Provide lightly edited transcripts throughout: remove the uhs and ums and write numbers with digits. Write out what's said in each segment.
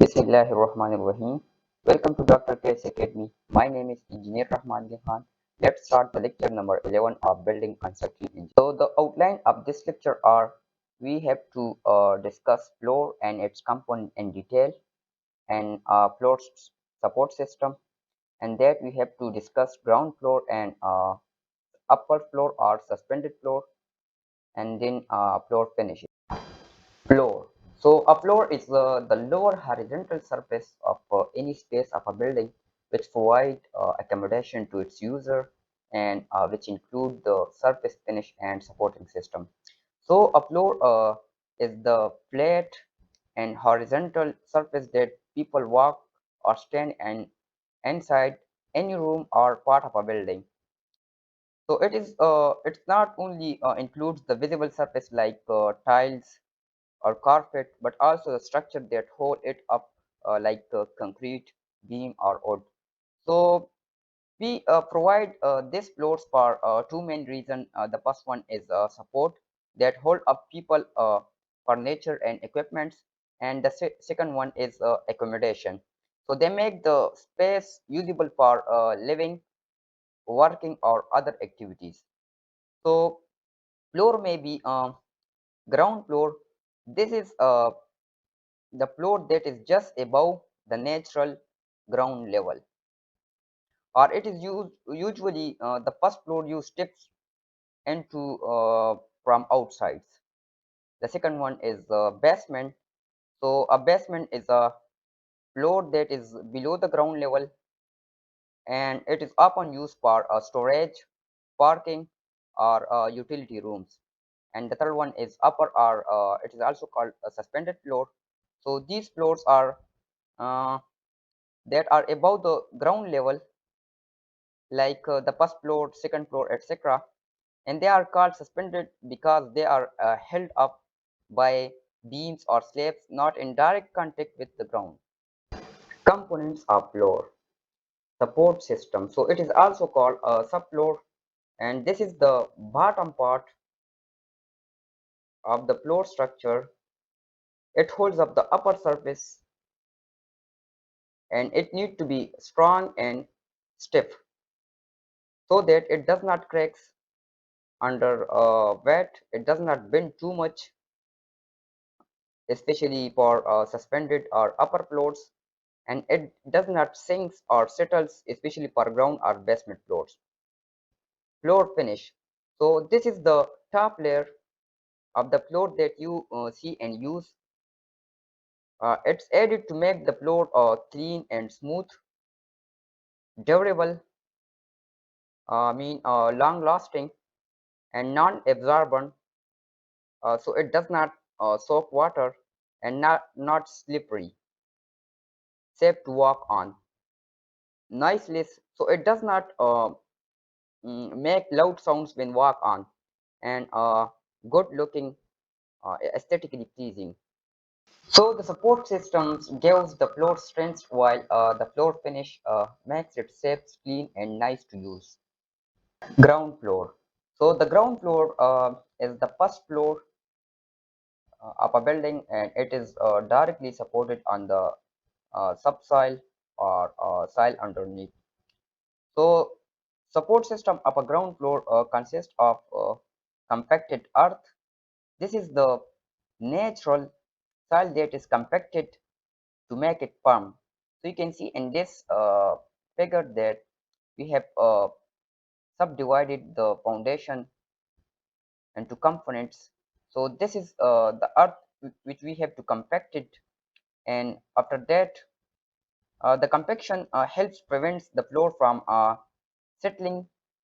Bismillahirrahmanirrahim. Welcome to Dr. K's Academy. My name is Engineer Rahman Khan. Let's start the lecture number 11 of Building Construction Engineering. So the outline of this lecture are we have to discuss floor and its component in detail and floor support system, and that we have to discuss ground floor and upper floor or suspended floor, and then floor finishes. Floor. So a floor is the lower horizontal surface of any space of a building which provide accommodation to its user and which include the surface finish and supporting system. So a floor is the flat and horizontal surface that people walk or stand and inside any room or part of a building. So it's not only includes the visible surface like tiles or carpet, but also the structure that hold it up like concrete, beam, or wood. So we provide these floors for two main reasons. The first one is support that hold up people, furniture, and equipments, and the second one is accommodation. So they make the space usable for living, working, or other activities. So floor may be ground floor. This is the floor that is just above the natural ground level, or it is usually the first floor you steps into from outsides. The second one is basement. So a basement is a floor that is below the ground level, and it is often used for storage, parking, or utility rooms. And the third one is upper, or it is also called a suspended floor. So these floors are uh, that are above the ground level, like the first floor, second floor, etc. And they are called suspended because they are held up by beams or slabs not in direct contact with the ground. Components of floor. Support system. So it is also called a subfloor, and this is the bottom part of the floor structure. It holds up the upper surface, and it needs to be strong and stiff so that it does not cracks under weight. It does not bend too much, especially for suspended or upper floors, and it does not sinks or settles, especially for ground or basement floors. Floor finish. So this is the top layer of the floor that you see and use. It's added to make the floor clean and smooth, durable, long lasting, and non-absorbent, so it does not soak water, and not slippery, safe to walk on, noiseless, so it does not make loud sounds when walk on, and good looking, aesthetically pleasing. So the support systems gives the floor strength while the floor finish makes it safe, clean, and nice to use. Ground floor. So the ground floor is the first floor of a building, and it is directly supported on the subsoil or soil underneath. So support system of a ground floor consists of compacted earth. This is the natural soil that is compacted to make it firm. So you can see in this figure that we have subdivided the foundation into components. So this is the earth which we have to compact it, and after that the compaction helps prevents the floor from settling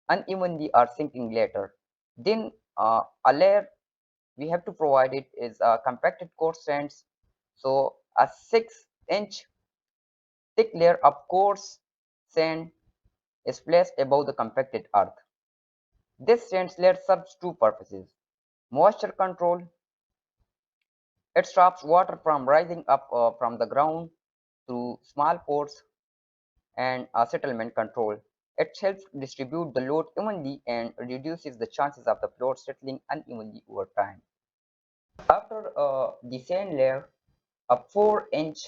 unevenly or sinking later. Then a layer we have to provide it is compacted coarse sands. So a 6-inch thick layer of coarse sand is placed above the compacted earth. This sand layer serves two purposes: moisture control. It stops water from rising up from the ground through small pores, and settlement control. It helps distribute the load evenly and reduces the chances of the floor settling unevenly over time. After the sand layer, a 4-inch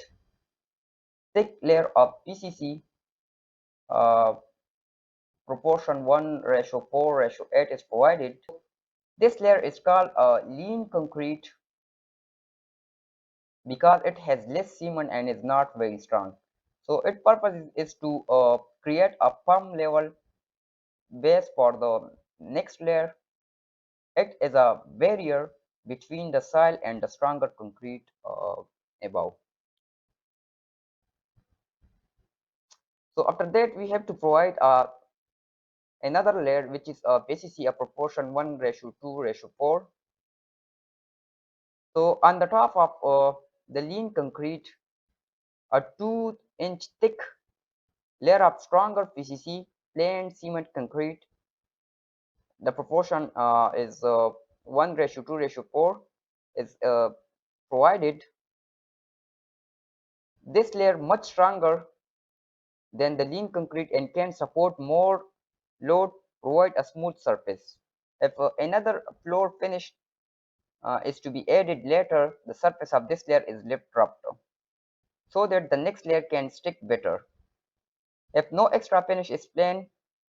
thick layer of PCC, uh, proportion 1:4:8 is provided. This layer is called a lean concrete because it has less cement and is not very strong. So its purpose is to create a firm level base for the next layer. It is a barrier between the soil and the stronger concrete above. So after that, we have to provide another layer which is basically a proportion 1:2:4. So on the top of the lean concrete, a 2-inch thick layer of stronger PCC plain cement concrete. The proportion is 1:2:4 is provided. This layer much stronger than the lean concrete and can support more load, provide a smooth surface. If another floor finish is to be added later, the surface of this layer is left rough so that the next layer can stick better. If no extra finish is planned,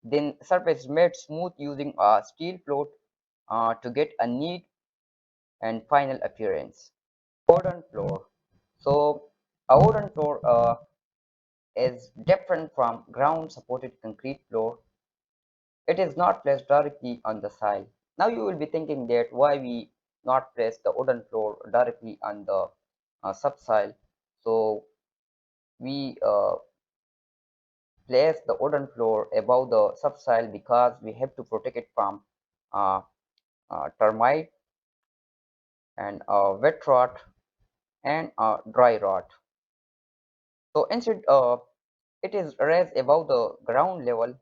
then surface is made smooth using a steel float to get a neat and final appearance. Wooden floor. So a wooden floor is different from ground supported concrete floor. It is not placed directly on the soil. Now you will be thinking that why we not place the wooden floor directly on the subsoil. So we place the wooden floor above the subsoil because we have to protect it from uh, termite and wet rot and dry rot. So instead, it is raised above the ground level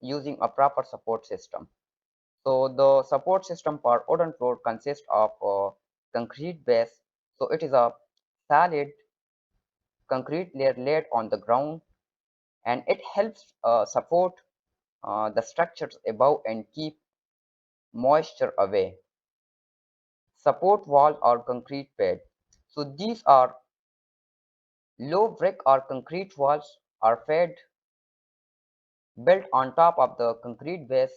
using a proper support system. So the support system for wooden floor consists of a concrete base. So it is a solid concrete layer laid on the ground, and it helps support the structures above and keep moisture away. Support wall or concrete pad. So these are low brick or concrete walls are fed built on top of the concrete base.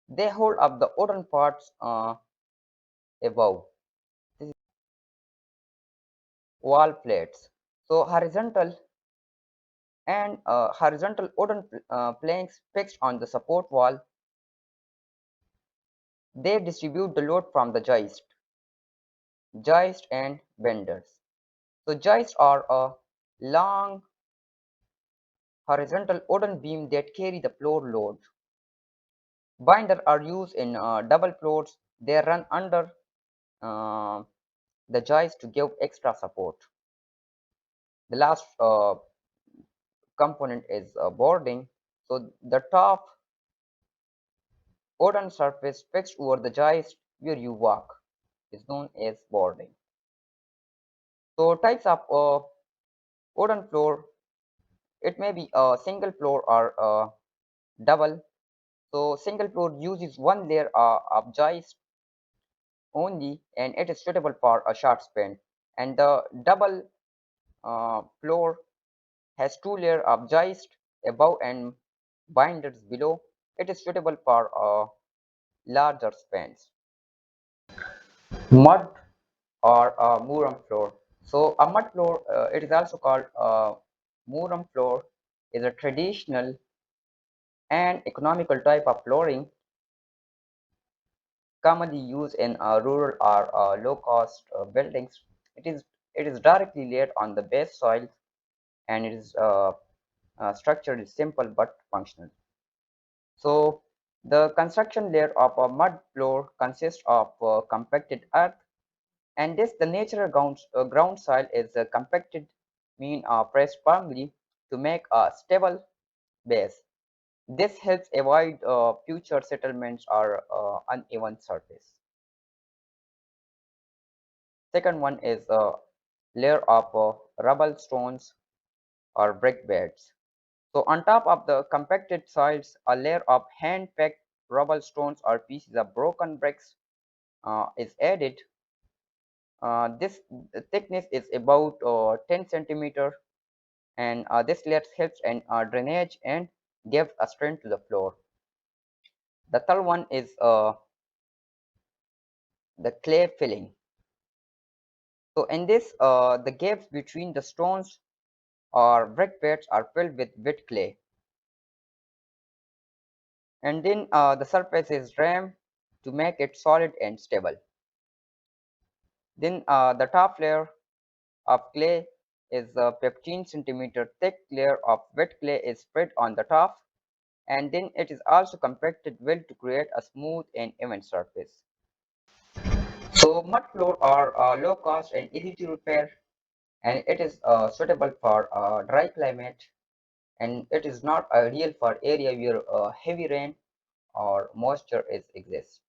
They hold up the wooden parts above. This is wall plates. So horizontal wooden planks fixed on the support wall. They distribute the load from the joist and benders. So joists are a long horizontal wooden beam that carry the floor load. Binders are used in double floors. They run under uh, the joist to give extra support. The last component is boarding. So the top wooden surface fixed over the joist where you walk is known as boarding. So types of wooden floor, it may be a single floor or a double. So single floor uses one layer of joist only, and it is suitable for a short span. And the double floor has two layers of joist above and binders below. It is suitable for larger spans. Mud or a muram floor. So a mud floor, it is also called a muram floor, is a traditional and economical type of flooring commonly used in rural or low-cost buildings. It is directly laid on the base soil, and its structure is simple but functional. So the construction layer of a mud floor consists of compacted earth, and this the natural ground soil is compacted, mean pressed firmly to make a stable base. This helps avoid future settlements or uneven surface. Second one is a layer of rubble stones or brick beds. So on top of the compacted soils, a layer of hand-packed rubble stones or pieces of broken bricks is added. This thickness is about 10 centimeter, and this layer helps in drainage and gives a strength to the floor. The third one is the clay filling. So in this, the gaps between the stones or brick beds are filled with wet clay, and then the surface is rammed to make it solid and stable. Then the top layer of clay is a 15 centimeter thick layer of wet clay is spread on the top, and then it is also compacted well to create a smooth and even surface. So mud floor are low cost and easy to repair, and it is suitable for dry climate, and it is not ideal for area where heavy rain or moisture is exists.